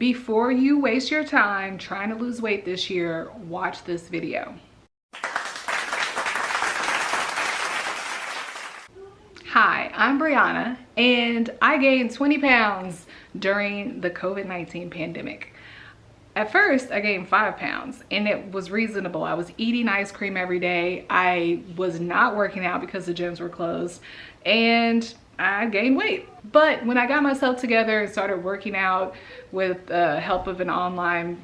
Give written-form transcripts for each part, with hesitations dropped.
Before you waste your time trying to lose weight this year, watch this video. Hi, I'm Brianna, and I gained 20 pounds during the COVID-19 pandemic. At first, I gained 5 pounds, and it was reasonable. I was eating ice cream every day. I was not working out because the gyms were closed, and I gained weight. But when I got myself together and started working out with the help of an online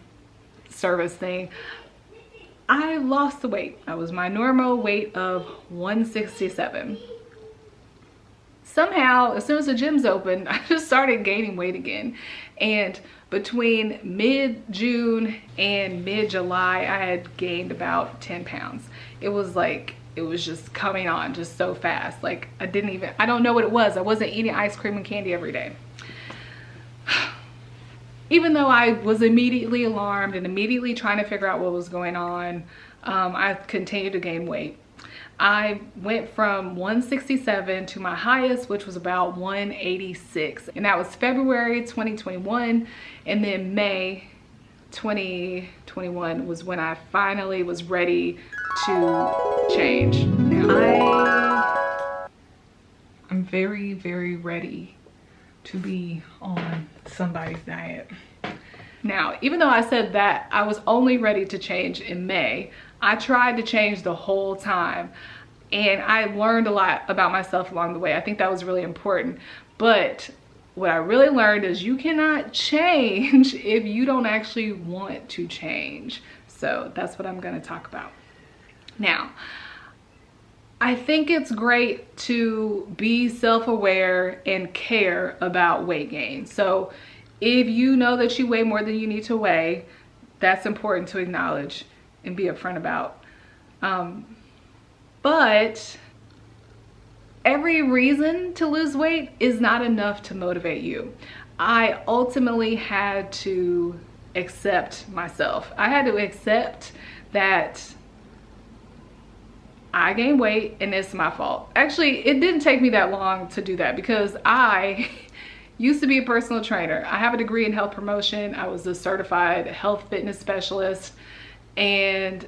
service thing, I lost the weight. I was my normal weight of 167. Somehow, as soon as the gyms opened, I just started gaining weight again. And between mid-June and mid-July, I had gained about 10 pounds. It was like, it was just coming on just so fast. Like I don't know what it was. I wasn't eating ice cream and candy every day. Even though I was immediately alarmed and immediately trying to figure out what was going on, I continued to gain weight. I went from 167 to my highest, which was about 186. And that was February 2021. And then May 2021 was when I finally was ready to change. Now, I'm very, very ready to be on somebody's diet. Now, even though I said that I was only ready to change in May, I tried to change the whole time, and I learned a lot about myself along the way. I think that was really important. But what I really learned is you cannot change if you don't actually want to change. So that's what I'm going to talk about. Now, I think it's great to be self-aware and care about weight gain. So if you know that you weigh more than you need to weigh, that's important to acknowledge and be upfront about. But every reason to lose weight is not enough to motivate you. I ultimately had to accept myself. I had to accept that I gained weight and it's my fault. Actually, it didn't take me that long to do that because I used to be a personal trainer. I have a degree in health promotion. I was a certified health fitness specialist, and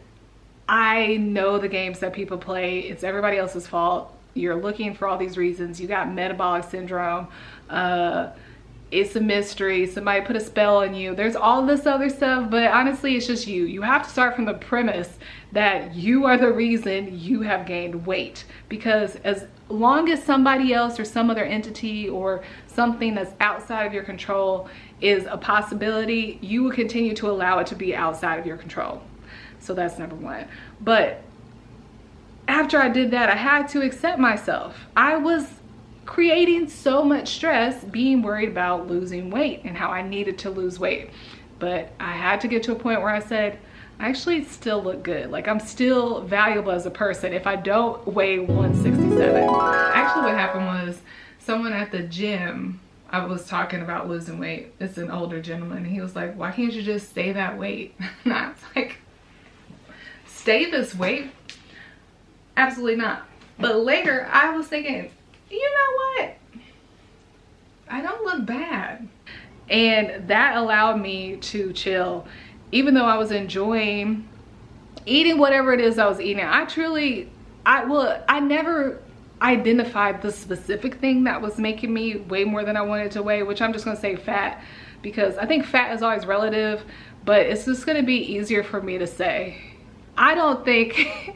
I know the games that people play. It's everybody else's fault. You're looking for all these reasons. You got metabolic syndrome. It's a mystery. Somebody put a spell on you. There's all this other stuff, but honestly, it's just you. You have to start from the premise that you are the reason you have gained weight. Because as long as somebody else or some other entity or something that's outside of your control is a possibility, you will continue to allow it to be outside of your control. So that's number one. But after I did that, I had to accept myself. I was creating so much stress being worried about losing weight and how I needed to lose weight. But I had to get to a point where I said, I actually still look good. Like I'm still valuable as a person if I don't weigh 167. Actually what happened was someone at the gym, I was talking about losing weight. It's an older gentleman. He was like, why can't you just stay that weight? And I was like, stay this weight? Absolutely not. But later I was thinking, you know what? I don't look bad. And that allowed me to chill. Even though I was enjoying eating whatever it is I was eating, I never identified the specific thing that was making me weigh more than I wanted to weigh, which I'm just gonna say fat, because I think fat is always relative, but it's just gonna be easier for me to say. I don't think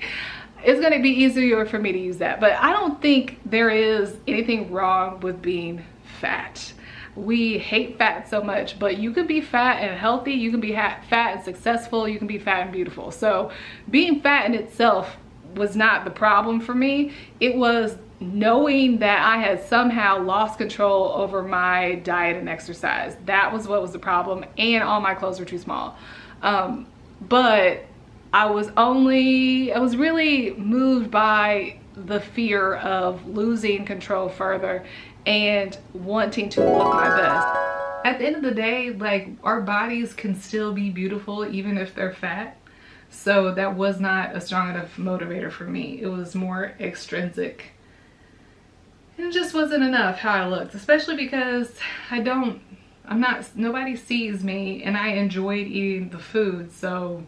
it's gonna be easier for me to use that, but I don't think there is anything wrong with being fat. We hate fat so much, but you can be fat and healthy, you can be fat and successful, you can be fat and beautiful. So being fat in itself was not the problem for me. It was knowing that I had somehow lost control over my diet and exercise. That was what was the problem, and all my clothes were too small. But I was really moved by the fear of losing control further and wanting to look my best. At the end of the day, like, our bodies can still be beautiful even if they're fat. So that was not a strong enough motivator for me. It was more extrinsic. It just wasn't enough how I looked, especially because I don't nobody sees me, and I enjoyed eating the food. So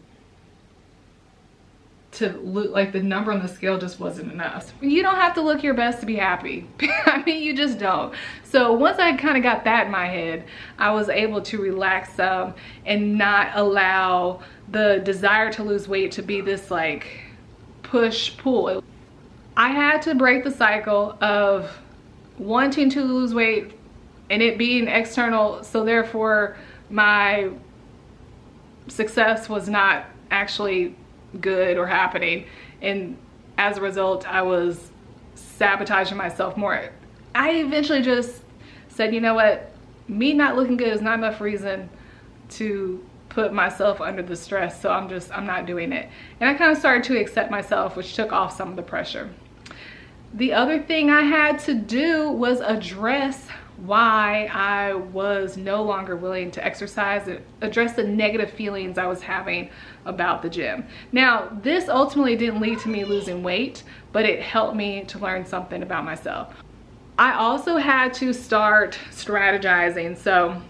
to look like the number on the scale just wasn't enough. You don't have to look your best to be happy. I mean, you just don't. So once I kind of got that in my head, I was able to relax some and not allow the desire to lose weight to be this like push pull. I had to break the cycle of wanting to lose weight and it being external, so therefore my success was not actually good or happening, and as a result I was sabotaging myself more. I eventually just said, you know what, me not looking good is not enough reason to put myself under the stress, so I'm not doing it. And I kind of started to accept myself, which took off some of the pressure. The other thing I had to do was address why I was no longer willing to exercise, address the negative feelings I was having about the gym. Now, this ultimately didn't lead to me losing weight, but it helped me to learn something about myself. I also had to start strategizing. So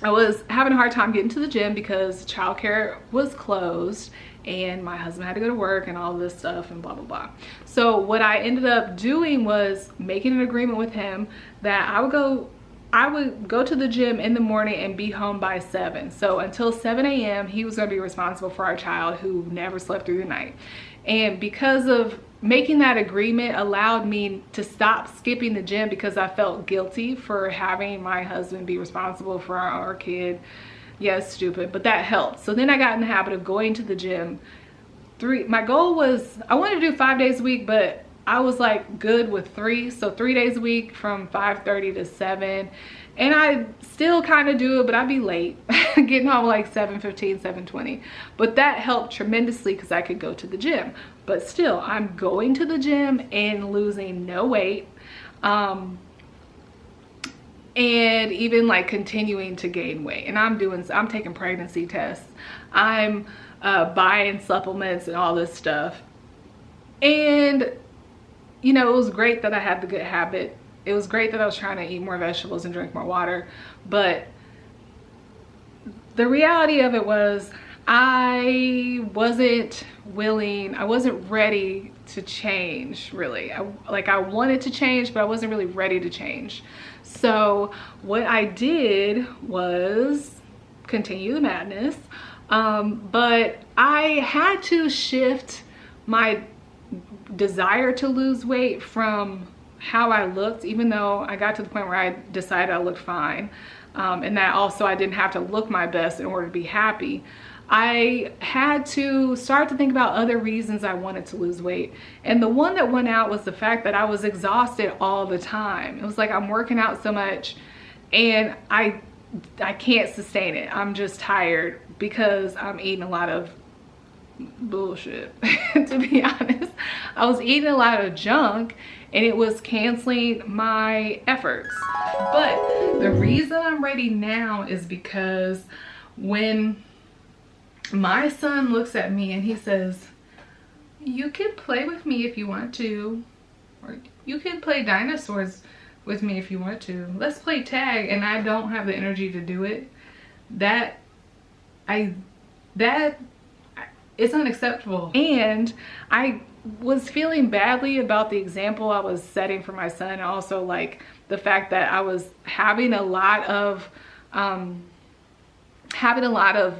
I was having a hard time getting to the gym because childcare was closed and my husband had to go to work and all this stuff and blah, blah, blah. So what I ended up doing was making an agreement with him that I would go to the gym in the morning and be home by 7. So until 7 a.m. he was gonna be responsible for our child who never slept through the night. And because of making that agreement allowed me to stop skipping the gym because I felt guilty for having my husband be responsible for our kid. Yes, stupid, but that helped. So then I got in the habit of going to the gym. My goal was, I wanted to do 5 days a week, but I was like good with 3. So 3 days a week from 5:30 to 7. And I still kind of do it, but I'd be late, getting home like 7:15, 7:20. But that helped tremendously because I could go to the gym. But still, I'm going to the gym and losing no weight. And even like continuing to gain weight. And I'm taking pregnancy tests. I'm buying supplements and all this stuff. And you know, it was great that I had the good habit. It was great that I was trying to eat more vegetables and drink more water. But the reality of it was I wasn't willing, I wasn't ready to change, really. I wanted to change, but I wasn't really ready to change. So what I did was continue the madness, but I had to shift my desire to lose weight from how I looked, even though I got to the point where I decided I looked fine, and that also I didn't have to look my best in order to be happy. I had to start to think about other reasons I wanted to lose weight. And the one that went out was the fact that I was exhausted all the time. It was like I'm working out so much and I can't sustain it. I'm just tired because I'm eating a lot of bullshit. To be honest, I was eating a lot of junk and it was canceling my efforts. But the reason I'm ready now is because when my son looks at me and he says, you can play with me if you want to, or you can play dinosaurs with me if you want to, let's play tag, and I don't have the energy to do it, that it's unacceptable. And I was feeling badly about the example I was setting for my son, and also like the fact that I was having a lot of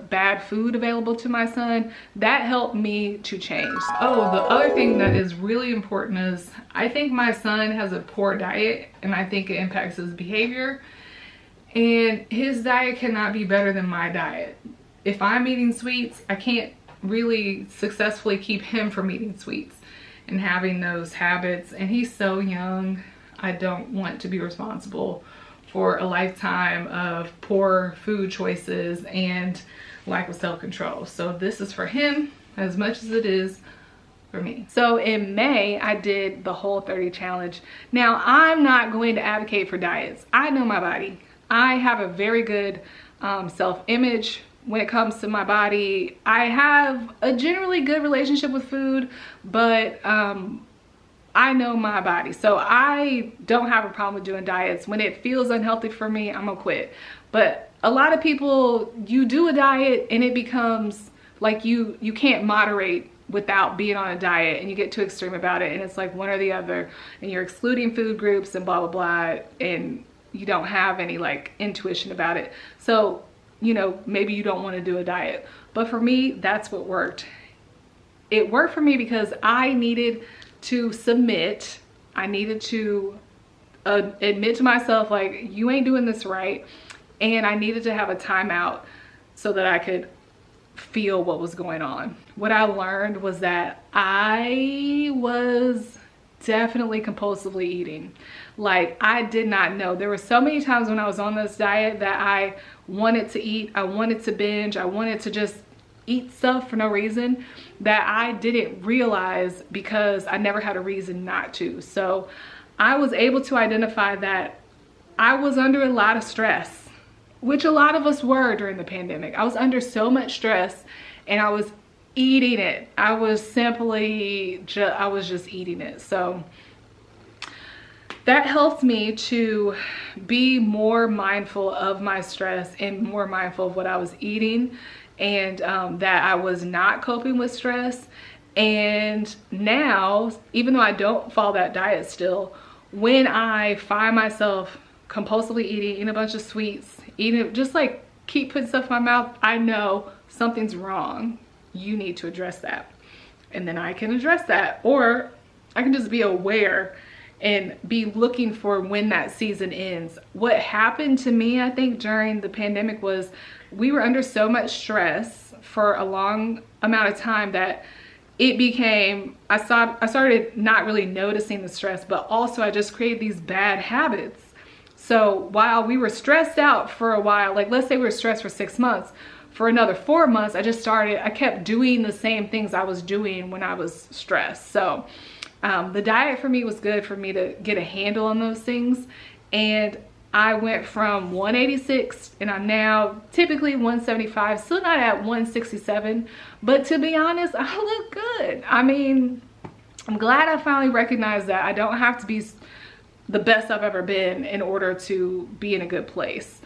bad food available to my son. That helped me to change. Oh, the other thing that is really important is I think my son has a poor diet and I think it impacts his behavior, and his diet cannot be better than my diet. If I'm eating sweets, I can't really successfully keep him from eating sweets and having those habits, and he's so young. I don't want to be responsible for a lifetime of poor food choices and lack of self-control. So this is for him as much as it is for me. So in May, I did the Whole30 challenge. Now, I'm not going to advocate for diets. I know my body. I have a very good self-image when it comes to my body. I have a generally good relationship with food, but I know my body, so I don't have a problem with doing diets. When it feels unhealthy for me, I'm gonna quit. But a lot of people, you do a diet and it becomes like you can't moderate without being on a diet, and you get too extreme about it, and it's like one or the other, and you're excluding food groups and blah blah blah, and you don't have any like intuition about it. So, you know, maybe you don't want to do a diet. But for me, that's what worked. It worked for me because I needed to submit. I needed to admit to myself, like, you ain't doing this right. And I needed to have a timeout so that I could feel what was going on. What I learned was that I was definitely compulsively eating. Like, I did not know. There were so many times when I was on this diet that I wanted to eat, I wanted to binge, I wanted to just eat stuff for no reason, that I didn't realize because I never had a reason not to. So I was able to identify that I was under a lot of stress, which a lot of us were during the pandemic. I was under so much stress and I was eating it. I was just eating it. So that helped me to be more mindful of my stress and more mindful of what I was eating, and that I was not coping with stress. And now, even though I don't follow that diet still, when I find myself compulsively eating a bunch of sweets, eating, just like keep putting stuff in my mouth, I know something's wrong. You need to address that. And then I can address that, or I can just be aware and be looking for when that season ends. What happened to me, I think, during the pandemic was we were under so much stress for a long amount of time that it became, I started not really noticing the stress, but also I just created these bad habits. So while we were stressed out for a while, like let's say we were stressed for 6 months, for another 4 months, I kept doing the same things I was doing when I was stressed. So the diet for me was good for me to get a handle on those things. And I went from 186 and I'm now typically 175, still not at 167, but to be honest, I look good. I mean, I'm glad I finally recognized that I don't have to be the best I've ever been in order to be in a good place.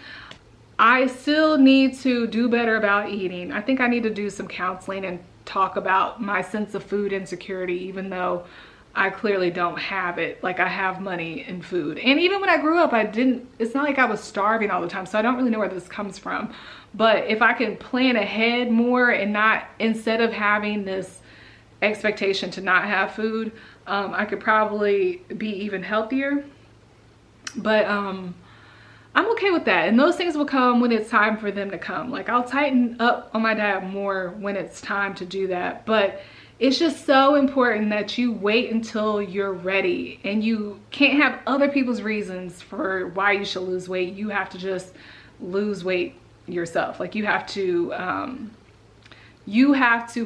I still need to do better about eating. I think I need to do some counseling and talk about my sense of food insecurity, even though I clearly don't have it. Like, I have money and food. And even when I grew up, it's not like I was starving all the time. So I don't really know where this comes from. But if I can plan ahead more and not, instead of having this expectation to not have food, I could probably be even healthier. But I'm okay with that. And those things will come when it's time for them to come. Like, I'll tighten up on my diet more when it's time to do that. But it's just so important that you wait until you're ready, and you can't have other people's reasons for why you should lose weight. You have to just lose weight yourself. Like, you have to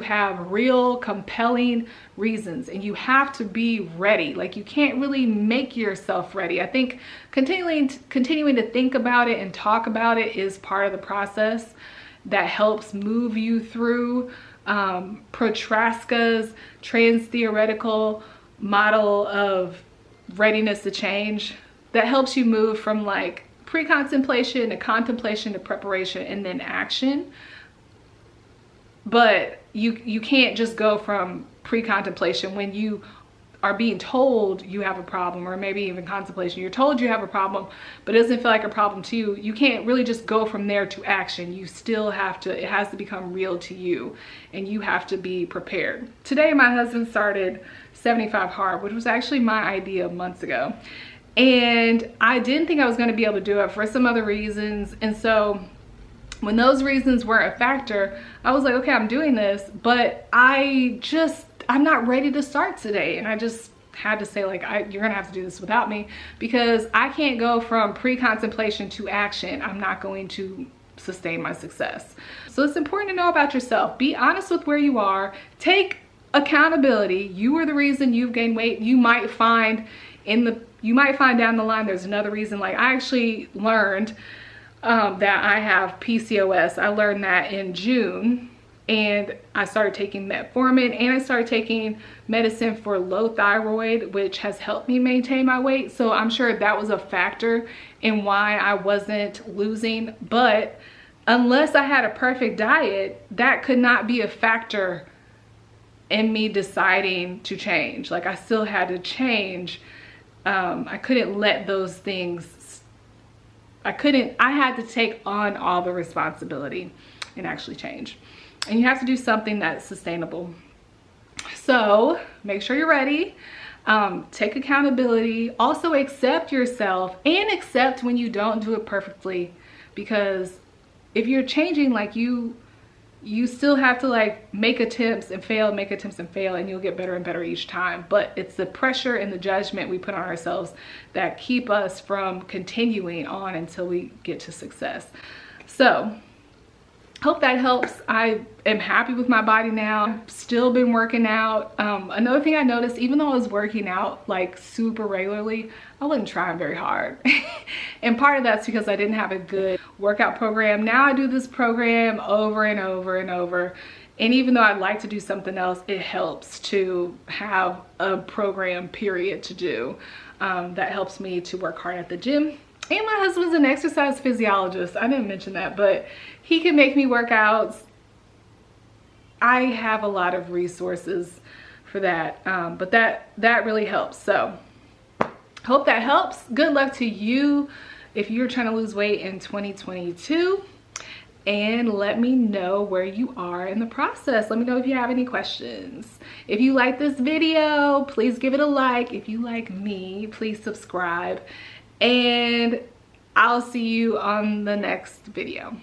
have real compelling reasons, and you have to be ready. Like, you can't really make yourself ready. I think continuing to think about it and talk about it is part of the process that helps move you through Prochaska's trans-theoretical model of readiness to change, that helps you move from like pre-contemplation to contemplation to preparation and then action. But you can't just go from pre-contemplation when you are being told you have a problem, or maybe even contemplation, you're told you have a problem, but it doesn't feel like a problem to you. You can't really just go from there to action. You still have to, it has to become real to you, and you have to be prepared. Today, my husband started 75 Hard, which was actually my idea months ago. And I didn't think I was gonna be able to do it for some other reasons. And so when those reasons weren't a factor, I was like, okay, I'm doing this, but I'm not ready to start today. And I just had to say, like, you're gonna have to do this without me, because I can't go from pre-contemplation to action. I'm not going to sustain my success. So it's important to know about yourself. Be honest with where you are. Take accountability. You are the reason you've gained weight. You might find down the line there's another reason. Like, I actually learned that I have PCOS. I learned that in June. and I started taking metformin, and I started taking medicine for low thyroid, which has helped me maintain my weight. So I'm sure that was a factor in why I wasn't losing. But unless I had a perfect diet, that could not be a factor in me deciding to change. Like, I still had to change. I couldn't let those things, I had to take on all the responsibility and actually change. And you have to do something that's sustainable. So make sure you're ready. Take accountability. Also accept yourself, and accept when you don't do it perfectly, because if you're changing, like, you still have to like make attempts and fail, and you'll get better and better each time. But it's the pressure and the judgment we put on ourselves that keep us from continuing on until we get to success. So hope that helps. I am happy with my body now. I've still been working out. Another thing I noticed, even though I was working out like super regularly, I wasn't trying very hard. And part of that's because I didn't have a good workout program. Now I do this program over and over and over. And even though I'd like to do something else, it helps to have a program period to do. That helps me to work hard at the gym. And my husband's an exercise physiologist. I didn't mention that, but he can make me workouts. I have a lot of resources for that, but that really helps. So hope that helps. Good luck to you if you're trying to lose weight in 2022. And let me know where you are in the process. Let me know if you have any questions. If you like this video, please give it a like. If you like me, please subscribe. And I'll see you on the next video.